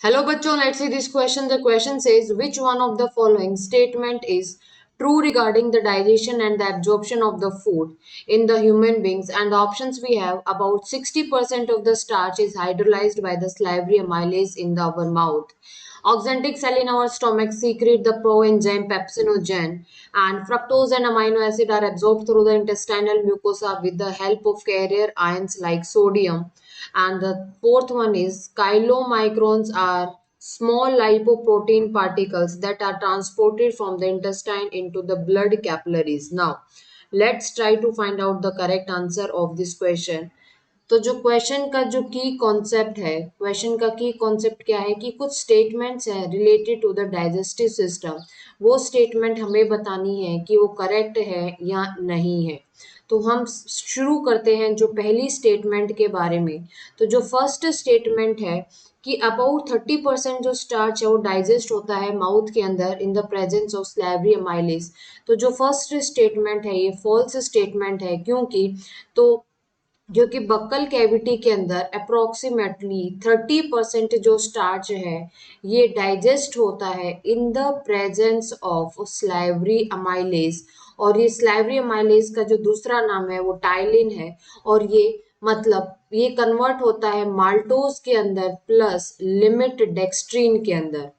Hello bachcho, let's see this question. The question says which one of the following statement is true regarding the digestion and the absorption of the food in the human beings, and the options we have about 60% of the starch is hydrolyzed by the salivary amylase in our mouth. Oxantic cell in our stomach secrete the proenzyme pepsinogen, and fructose and amino acid are absorbed through the intestinal mucosa with the help of carrier ions like sodium. And the fourth one is chylomicrons are small lipoprotein particles that are transported from the intestine into the blood capillaries. Now, let's try to find out the correct answer of this question. तो जो question का जो की concept है, question का की concept क्या है कि कुछ स्टेटमेंट्स हैं related to the digestive system, वो स्टेटमेंट हमें बतानी है कि वो करेक्ट है या नहीं है। तो हम शुरू करते हैं जो पहली स्टेटमेंट के बारे में। तो जो फर्स्ट स्टेटमेंट है कि अबाउट 30% जो स्टार्च है वो डाइजेस्ट होता है माउथ के अंदर in the presence of salivary amylase. तो जो फर्स्ट स्टेटमेंट है ये फॉल्स स्टेटमेंट है, क्योंकि तो जो कि बक्कल कैविटी के अंदर अप्रोक्सीमेटली 30% जो स्टार्च है ये डाइजेस्ट होता है इन the presence of salivary amylase. और ये स्लाइवरी अमाइलेज का जो दूसरा नाम है वो टाइलिन है। और ये मतलब ये कन्वर्ट होता है माल्टोज के अंदर प्लस लिमिट डेक्सट्रीन के अंदर।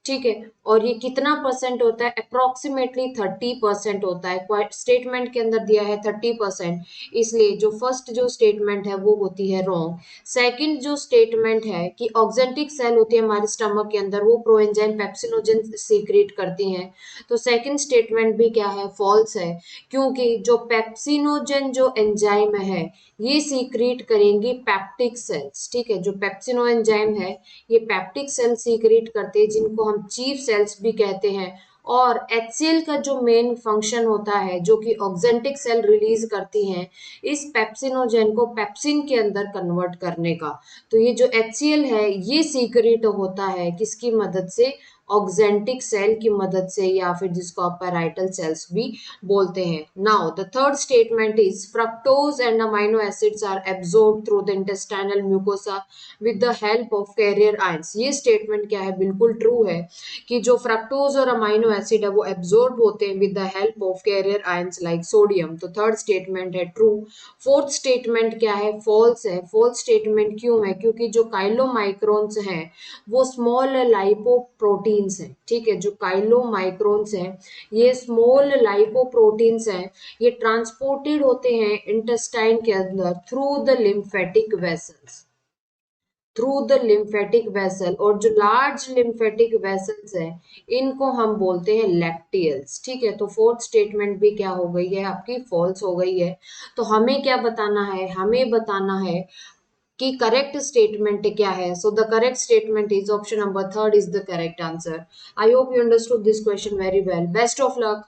ठीक है। और ये कितना परसेंट होता है? अप्रोक्सीमेटली 30% होता है। स्टेटमेंट के अंदर दिया है 30%, इसलिए जो फर्स्ट जो स्टेटमेंट है वो होती है रॉन्ग। सेकंड जो स्टेटमेंट है कि ऑक्जेंटिक सेल होती है हमारे स्टमक के अंदर, वो प्रोएंजाइम पेप्सिनोजन सीक्रेट करती हैं। तो सेकंड स्टेटमेंट भी क्या है? फॉल्स है, क्योंकि जो पेप्सिनोजन जो एंजाइम है ये सीक्रेट करेंगी पैप्टिक सेल्स। ठीक है, जो पेप्सिनो एंजाइम है ये पैप्टिक सेल सीक्रेट करते हैं, जिनको हम चीफ सेल्स भी कहते हैं। और HCl का जो मेन फंक्शन होता है जो कि ऑक्जेंटिक सेल रिलीज करती हैं इस पेप्सिनोजेन को पेप्सिन के अंदर कन्वर्ट करने का। तो ये जो HCl है ये सीक्रेट होता है किसकी मदद से? ऑक्जेंटिक सेल की मदद से, या फिर जिसको आप पैराइटल सेल्स भी बोलते हैं। Now the third statement is fructose and amino acids are absorb through the intestinal mucosa with the help of carrier ions. ये स्टेटमेंट क्या है? बिल्कुल ट्रू है कि जो फ्रक्टोज और अमाइनो एसिड है वो एब्जॉर्ब होते हैं with the help of carrier ions like sodium. तो थर्ड स्टेटमेंट है ट्रू। फोर्थ स्टेटमेंट क्या है? फॉल्स है। फोर्थ स्टेटमेंट क्यों है? क्योंकि जो काइलोमाइक्रोन्स हैं वो स्मॉल लाइपोप्रोटीन्स हैं। ठीक है, जो काइलोमाइक्रोन्स हैं ये स्मॉल लाइपोप्रोटीन्स हैं, ये ट्रांसपोर्टेड होते हैं इंटेस्टाइन के अंदर through the lymphatic vessels, through the lymphatic vessel. और जो लार्ज लिम्फेटिक वेसल्स हैं इनको हम बोलते हैं लैक्टियल्स। ठीक है, तो फोर्थ स्टेटमेंट भी क्या हो गई है आपकी? फॉल्स हो गई है। तो हमें क्या बताना है? हमें बताना है कि करेक्ट स्टेटमेंट क्या है। So the correct statement is option number third is the correct answer. I hope you understood this question very well. Best of luck.